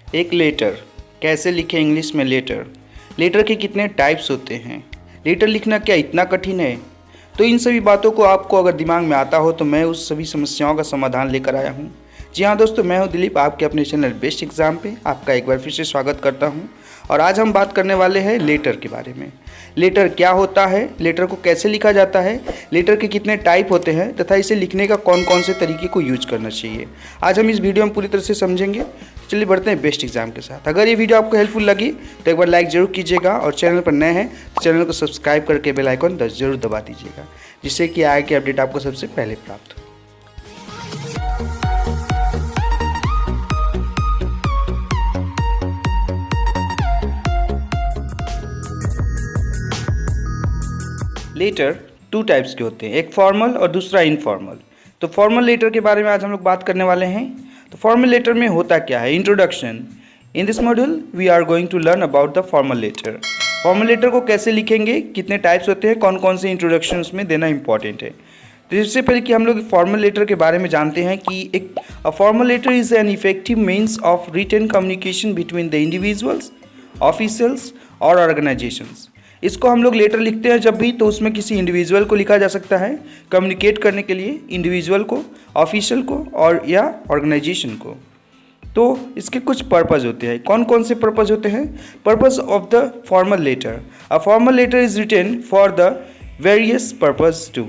एक लेटर कैसे लिखें इंग्लिश में लेटर। लेटर के कितने टाइप्स होते हैं। लेटर लिखना क्या इतना कठिन है। तो इन सभी बातों को आपको अगर दिमाग में आता हो तो मैं उस सभी समस्याओं का समाधान लेकर आया हूँ। जी हाँ दोस्तों, मैं हूँ दिलीप, आपके अपने चैनल बेस्ट एग्जाम पे आपका एक बार फिर से स्वागत करता हूँ। और आज हम बात करने वाले हैं लेटर के बारे में। लेटर क्या होता है, लेटर को कैसे लिखा जाता है, लेटर के कितने टाइप होते हैं तथा इसे लिखने का कौन कौन से तरीके को यूज करना चाहिए, आज हम इस वीडियो में पूरी तरह से समझेंगे। चलिए बढ़ते हैं बेस्ट एग्जाम के साथ। अगर ये वीडियो आपको हेल्पफुल लगी तो एक बार लाइक जरूर कीजिएगा और चैनल पर नए हैं तो चैनल को सब्सक्राइब करके बेल आइकन जरूर दबा दीजिएगा, जिससे कि आगे की अपडेट आपको सबसे पहले प्राप्त हो। लेटर टू टाइप्स के होते हैं, एक फॉर्मल और दूसरा इनफॉर्मल। तो फॉर्मल लेटर के बारे में आज हम लोग बात करने वाले हैं। तो फॉर्मल लेटर में होता क्या है, introduction. In this module we are going to learn about the formal letter. Formal letter को कैसे लिखेंगे, कितने टाइप्स होते हैं, कौन कौन से इंट्रोडक्शन उसमें देना इंपॉर्टेंट है। तो इससे पहले कि हम लोग फॉर्मल लेटर के बारे में जानते हैं कि एक formal letter is an effective means of written communication between the individuals, officials और ऑर्गेनाइजेशंस। इसको हम लोग लेटर लिखते हैं जब भी, तो उसमें किसी इंडिविजुअल को लिखा जा सकता है कम्युनिकेट करने के लिए, इंडिविजुअल को, ऑफिशियल को और या ऑर्गेनाइजेशन को। तो इसके कुछ पर्पज़ होते हैं। कौन कौन से पर्पज़ होते हैं। Purpose of the formal letter, a formal letter is written for the various purpose to.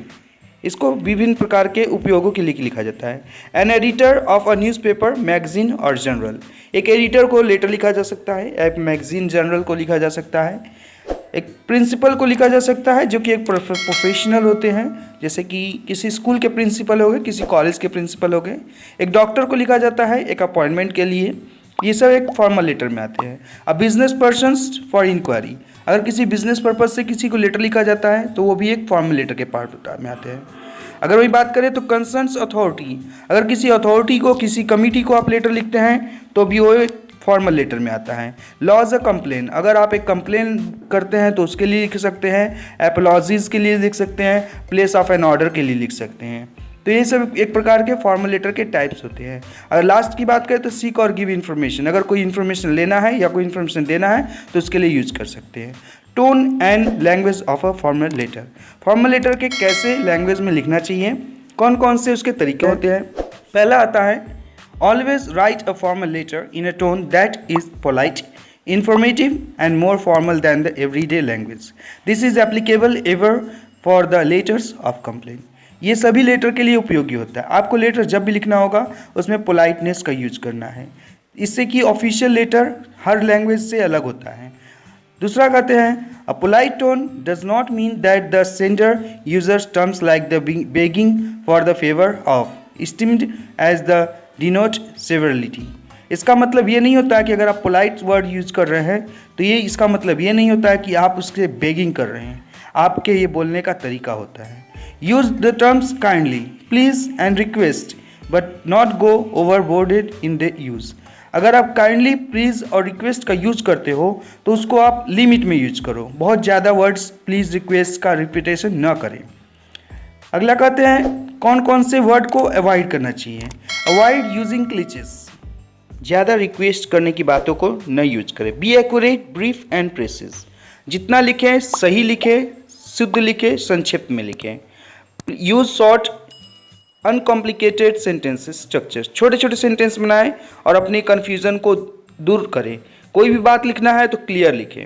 इसको विभिन्न प्रकार के उपयोगों के लिए लिखा जाता है। An editor of a newspaper, magazine और जर्नल। एक एडिटर को लेटर लिखा जा सकता है, एक मैगजीन जर्नल को लिखा जा सकता है, एक प्रिंसिपल को लिखा जा सकता है जो कि एक प्रोफेशनल होते हैं, जैसे कि किसी स्कूल के प्रिंसिपल हो गए, किसी कॉलेज के प्रिंसिपल हो गए। एक डॉक्टर को लिखा जाता है एक अपॉइंटमेंट के लिए। ये सब एक फॉर्मल लेटर में आते हैं। A business persons for inquiry, अगर किसी बिजनेस पर्पज से किसी को लेटर लिखा जाता है तो वो भी एक फॉर्मल लेटर के पार्ट में आते हैं। अगर वही बात करें तो कंसर्न्स अथॉरिटी, अगर किसी अथॉरिटी को, किसी कमिटी को आप लेटर लिखते हैं तो भी वो फॉर्मल लेटर में आता है। लॉज अ कंप्लेन, अगर आप एक कंप्लेन करते हैं तो उसके लिए लिख सकते हैं। एपोलॉजीज के लिए लिख सकते हैं, प्लेस ऑफ एन ऑर्डर के लिए लिख सकते हैं। तो ये सब एक प्रकार के फॉर्मल लेटर के टाइप्स होते हैं। अगर लास्ट की बात करें तो सीक और गिव इन्फॉर्मेशन, अगर कोई इन्फॉर्मेशन लेना है या कोई इन्फॉर्मेशन देना है तो उसके लिए यूज कर सकते हैं। Tone and language of a formal letter, formal letter के कैसे लैंग्वेज में लिखना चाहिए, कौन कौन से उसके तरीके होते हैं। पहला आता है always write a formal letter in a tone that is polite, informative and more formal than the everyday language. This is applicable ever for the letters of complaint. ये सभी लेटर के लिए उपयोगी होता है। आपको लेटर जब भी लिखना होगा उसमें पोलाइटनेस का यूज करना है, इससे कि ऑफिशियल लेटर हर लैंग्वेज से अलग होता है। दूसरा कहते हैं a polite tone does not mean that the sender users terms like the begging for the favour of esteemed as the denote severity. इसका मतलब ये नहीं होता है कि अगर आप पोलाइट वर्ड यूज कर रहे हैं तो ये इसका मतलब ये नहीं होता है कि आप उसके बेगिंग कर रहे हैं, आपके ये बोलने का तरीका होता है। Use the terms kindly, please and request but not go overboarded in the use. अगर आप काइंडली, प्लीज और रिक्वेस्ट का यूज करते हो तो उसको आप लिमिट में यूज करो, बहुत ज़्यादा वर्ड्स प्लीज रिक्वेस्ट का रिपीटेशन न करें। अगला कहते हैं कौन कौन से वर्ड को अवॉइड करना चाहिए। अवॉइड यूजिंग क्लिचेस, ज़्यादा रिक्वेस्ट करने की बातों को न यूज करें। Be accurate, brief and precious, जितना लिखें सही लिखें, शुद्ध लिखें, संक्षेप में लिखें। Use short uncomplicated sentences structures, छोटे छोटे सेंटेंस बनाएं और अपनी कन्फ्यूज़न को दूर करें। कोई भी बात लिखना है तो क्लियर लिखें।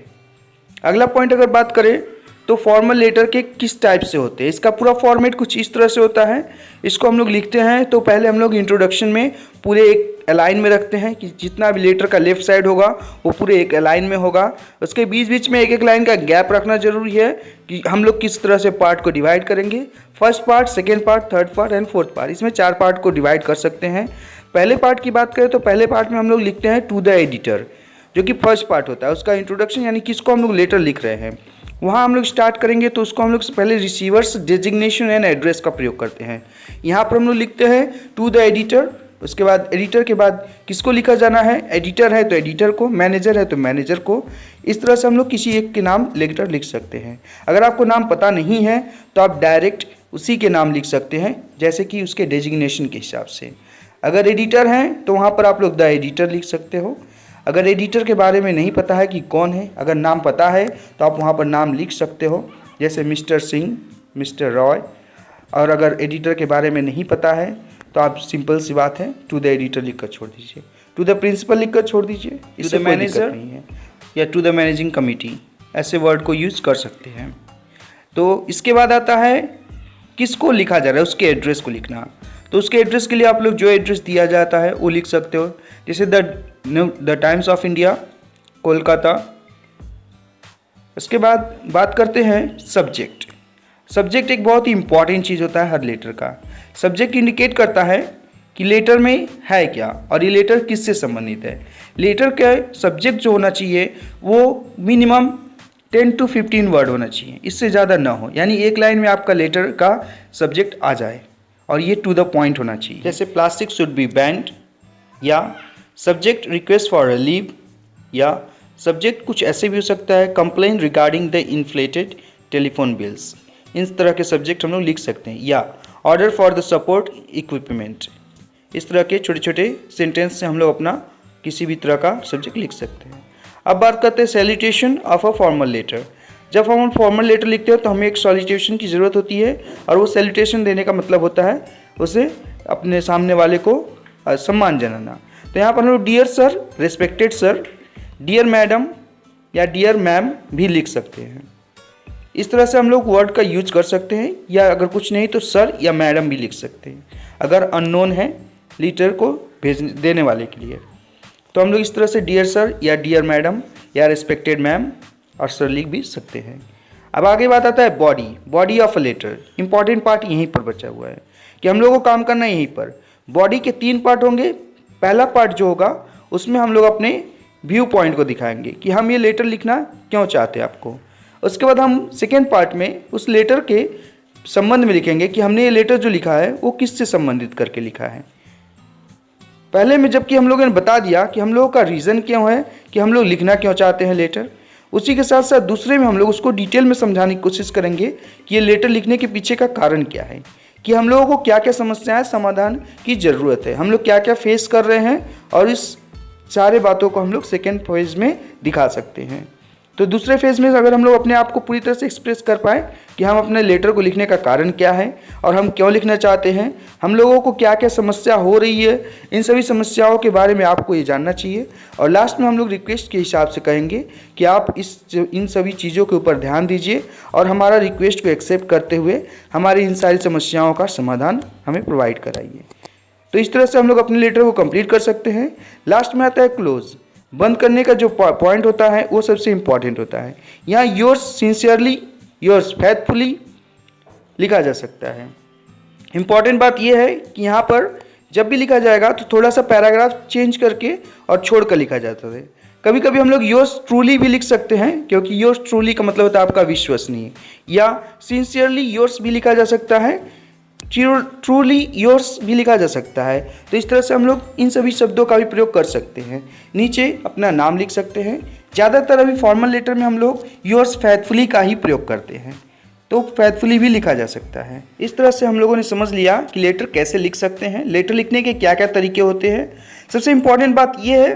अगला पॉइंट अगर बात करें तो फॉर्मल लेटर के किस टाइप से होते हैं, इसका पूरा फॉर्मेट कुछ इस तरह से होता है। इसको हम लोग लिखते हैं तो पहले हम लोग इंट्रोडक्शन में पूरे एक अलाइन में रखते हैं कि जितना भी लेटर का लेफ्ट साइड होगा वो पूरे एक अलाइन में होगा। उसके बीच बीच में एक एक लाइन का गैप रखना जरूरी है कि हम लोग किस तरह से पार्ट को डिवाइड करेंगे। First part, second part, third part and fourth part, इसमें 4 पार्ट को डिवाइड कर सकते हैं। पहले पार्ट की बात करें तो पहले पार्ट में हम लोग लिखते हैं टू द एडिटर, जो कि फर्स्ट पार्ट होता है, उसका इंट्रोडक्शन यानी किसको हम लोग लेटर लिख रहे हैं। वहाँ हम लोग स्टार्ट करेंगे तो उसको हम लोग पहले रिसीवर्स डेजिग्नेशन एंड एड्रेस का प्रयोग करते हैं। यहाँ पर हम लोग लिखते हैं टू द एडिटर, उसके बाद एडिटर के बाद किसको लिखा जाना है, एडिटर है तो एडिटर को, मैनेजर है तो मैनेजर को। इस तरह से हम लोग किसी एक के नाम लेटर लिख सकते हैं। अगर आपको नाम पता नहीं है तो आप डायरेक्ट उसी के नाम लिख सकते हैं, जैसे कि उसके डेजिग्नेशन के हिसाब से। अगर एडिटर हैं तो वहाँ पर आप लोग द एडिटर लिख सकते हो। अगर एडिटर के बारे में नहीं पता है कि कौन है, अगर नाम पता है तो आप वहाँ पर नाम लिख सकते हो, जैसे मिस्टर सिंह, मिस्टर रॉय। और अगर एडिटर के बारे में नहीं पता है तो आप सिंपल सी बात है टू द एडिटर लिख कर छोड़ दीजिए, टू द प्रिंसिपल लिख कर छोड़ दीजिए, इससे मैनेजर नहीं है, या टू द मैनेजिंग कमेटी, ऐसे वर्ड को यूज़ कर सकते हैं। तो इसके बाद आता है किसको लिखा जा रहा है, उसके एड्रेस को लिखना। तो उसके एड्रेस के लिए आप लोग जो एड्रेस दिया जाता है वो लिख सकते हो, जैसे the times of India Kolkata. उसके बाद बात करते हैं सब्जेक्ट। सब्जेक्ट एक बहुत ही इंपॉर्टेंट चीज़ होता है हर लेटर का। सब्जेक्ट इंडिकेट करता है कि लेटर में है क्या और ये लेटर किससे संबंधित है। लेटर का सब्जेक्ट जो होना चाहिए वो मिनिमम 10 to 15 वर्ड होना चाहिए, इससे ज़्यादा ना हो, यानी एक लाइन में आपका लेटर का सब्जेक्ट आ जाए और ये टू द पॉइंट होना चाहिए। जैसे प्लास्टिक शुड बी बैंड, या subject request for a leave, या सब्जेक्ट कुछ ऐसे भी हो सकता है complain regarding the inflated telephone bills. इस तरह के सब्जेक्ट हम लोग लिख सकते हैं, या order for the support equipment. इस तरह के छोटे छोटे सेंटेंस से हम लोग अपना किसी भी तरह का सब्जेक्ट लिख सकते हैं। अब बात करते हैं salutation of a formal letter. जब हम फॉर्मल लेटर लिखते हैं तो हमें एक सैल्यूटेशन की ज़रूरत होती है, और वो सैल्यूटेशन देने का मतलब होता है उसे अपने सामने वाले को सम्मान जनाना। तो यहाँ पर हम लोग dear sir, respected sir, dear madam या डियर मैम भी लिख सकते हैं। इस तरह से हम लोग वर्ड का यूज कर सकते हैं, या अगर कुछ नहीं तो सर या मैडम भी लिख सकते हैं अगर अननोन है लेटर को देने वाले के लिए। तो हम लोग इस तरह से डियर सर या डियर मैडम या रेस्पेक्टेड मैम और सर लिख भी सकते हैं। अब आगे बात आता है body of a letter. Important part यहीं पर बचा हुआ है कि हम लोगों को काम करना है यहीं पर। बॉडी के 3 पार्ट होंगे। पहला पार्ट जो होगा उसमें हम लोग अपने व्यू पॉइंट को दिखाएंगे कि हम ये लेटर लिखना क्यों चाहते हैं आपको। उसके बाद हम सेकेंड पार्ट में उस लेटर के संबंध में लिखेंगे कि हमने ये लेटर जो लिखा है वो किससे संबंधित करके लिखा है। पहले में जबकि हम लोगों ने बता दिया कि हम लोगों का रीज़न क्यों है कि हम लोग लिखना क्यों चाहते हैं लेटर, उसी के साथ साथ दूसरे में हम लोग उसको डिटेल में समझाने की कोशिश करेंगे कि ये लेटर लिखने के पीछे का कारण क्या है, कि हम लोगों को क्या क्या समस्याएं समाधान की ज़रूरत है, हम लोग क्या क्या फेस कर रहे हैं, और इस सारे बातों को हम लोग सेकेंड फेज में दिखा सकते हैं। तो दूसरे फेज में अगर हम लोग अपने आप को पूरी तरह से एक्सप्रेस कर पाए कि हम अपने लेटर को लिखने का कारण क्या है और हम क्यों लिखना चाहते हैं, हम लोगों को क्या क्या समस्या हो रही है, इन सभी समस्याओं के बारे में आपको ये जानना चाहिए। और लास्ट में हम लोग रिक्वेस्ट के हिसाब से कहेंगे कि आप इन सभी चीज़ों के ऊपर ध्यान दीजिए और हमारा रिक्वेस्ट को एक्सेप्ट करते हुए हमारी इन सारी समस्याओं का समाधान हमें प्रोवाइड कराइए। तो इस तरह से हम लोग अपने लेटर को कंप्लीट कर सकते हैं। लास्ट में आता है क्लोज। बंद करने का जो पॉइंट होता है वो सबसे इम्पॉर्टेंट होता है। यहाँ योर्स सिंसियरली, योर्स फेथफुली लिखा जा सकता है। इम्पॉर्टेंट बात यह है कि यहाँ पर जब भी लिखा जाएगा तो थोड़ा सा पैराग्राफ चेंज करके और छोड़ कर लिखा जाता है। कभी कभी हम लोग योर्स ट्रूली भी लिख सकते हैं, क्योंकि योर्स ट्रूली का मतलब होता है आपका विश्वसनीय, या सिंसियरली योर्स भी लिखा जा सकता है, ट्रूली योर्स भी लिखा जा सकता है। तो इस तरह से हम लोग इन सभी शब्दों का भी प्रयोग कर सकते हैं। नीचे अपना नाम लिख सकते हैं। ज़्यादातर अभी फॉर्मल लेटर में हम लोग योर्स फेथफुली का ही प्रयोग करते हैं, तो फेथफुली भी लिखा जा सकता है। इस तरह से हम लोगों ने समझ लिया कि लेटर कैसे लिख सकते हैं, लेटर लिखने के क्या क्या तरीके होते हैं। सबसे इम्पॉर्टेंट बात यह है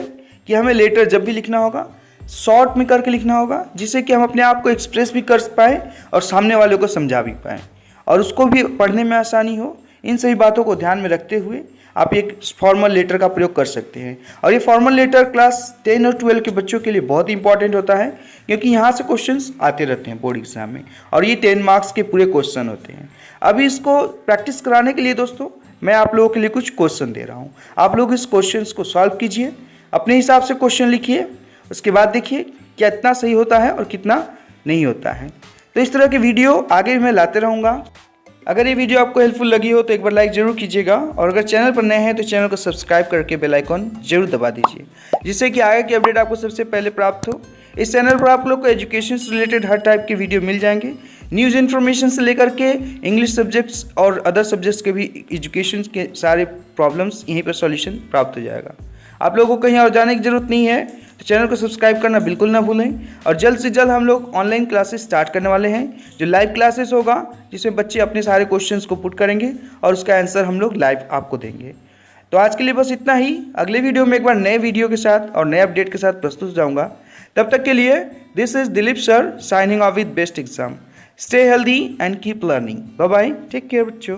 कि हमें लेटर जब भी लिखना होगा शॉर्ट में करके लिखना होगा, जिससे कि हम अपने आप को एक्सप्रेस भी कर पाएँ और सामने वाले को समझा भी पाएँ और उसको भी पढ़ने में आसानी हो। इन सभी बातों को ध्यान में रखते हुए आप एक फॉर्मल लेटर का प्रयोग कर सकते हैं। और ये फॉर्मल लेटर क्लास 10 और 12 के बच्चों के लिए बहुत इंपॉर्टेंट होता है, क्योंकि यहाँ से क्वेश्चंस आते रहते हैं बोर्ड एग्जाम में, और ये 10 मार्क्स के पूरे क्वेश्चन होते हैं। अभी इसको प्रैक्टिस कराने के लिए दोस्तों मैं आप लोगों के लिए कुछ क्वेश्चन दे रहा हूँ। आप लोग इस क्वेश्चन को सॉल्व कीजिए, अपने हिसाब से क्वेश्चन लिखिए, उसके बाद देखिए क्या इतना सही होता है और कितना नहीं होता है। तो इस तरह की वीडियो आगे मैं लाते रहूँगा। अगर ये वीडियो आपको हेल्पफुल लगी हो तो एक बार लाइक जरूर कीजिएगा, और अगर चैनल पर नए हैं तो चैनल को सब्सक्राइब करके बेल आइकॉन जरूर दबा दीजिए, जिससे कि आगे की अपडेट आपको सबसे पहले प्राप्त हो। इस चैनल पर आप लोग को एजुकेशन से रिलेटेड हर टाइप के वीडियो मिल जाएंगे। न्यूज़ इन्फॉर्मेशन से लेकर के इंग्लिश सब्जेक्ट्स और अदर सब्जेक्ट्स के भी एजुकेशन के सारे प्रॉब्लम्स यहीं पर सॉल्यूशन प्राप्त हो जाएगा। आप लोगों को कहीं और जाने की ज़रूरत नहीं है, तो चैनल को सब्सक्राइब करना बिल्कुल ना भूलें। और जल्द से जल्द हम लोग ऑनलाइन क्लासेस स्टार्ट करने वाले हैं, जो लाइव क्लासेस होगा, जिसमें बच्चे अपने सारे क्वेश्चंस को पुट करेंगे और उसका आंसर हम लोग लाइव आपको देंगे। तो आज के लिए बस इतना ही। अगले वीडियो में एक बार नए वीडियो के साथ और नए अपडेट के साथ प्रस्तुत हो जाऊँगा। तब तक के लिए this is Dilip sir signing off with best exam. Stay healthy and keep learning. Bye bye, take care बच्चों।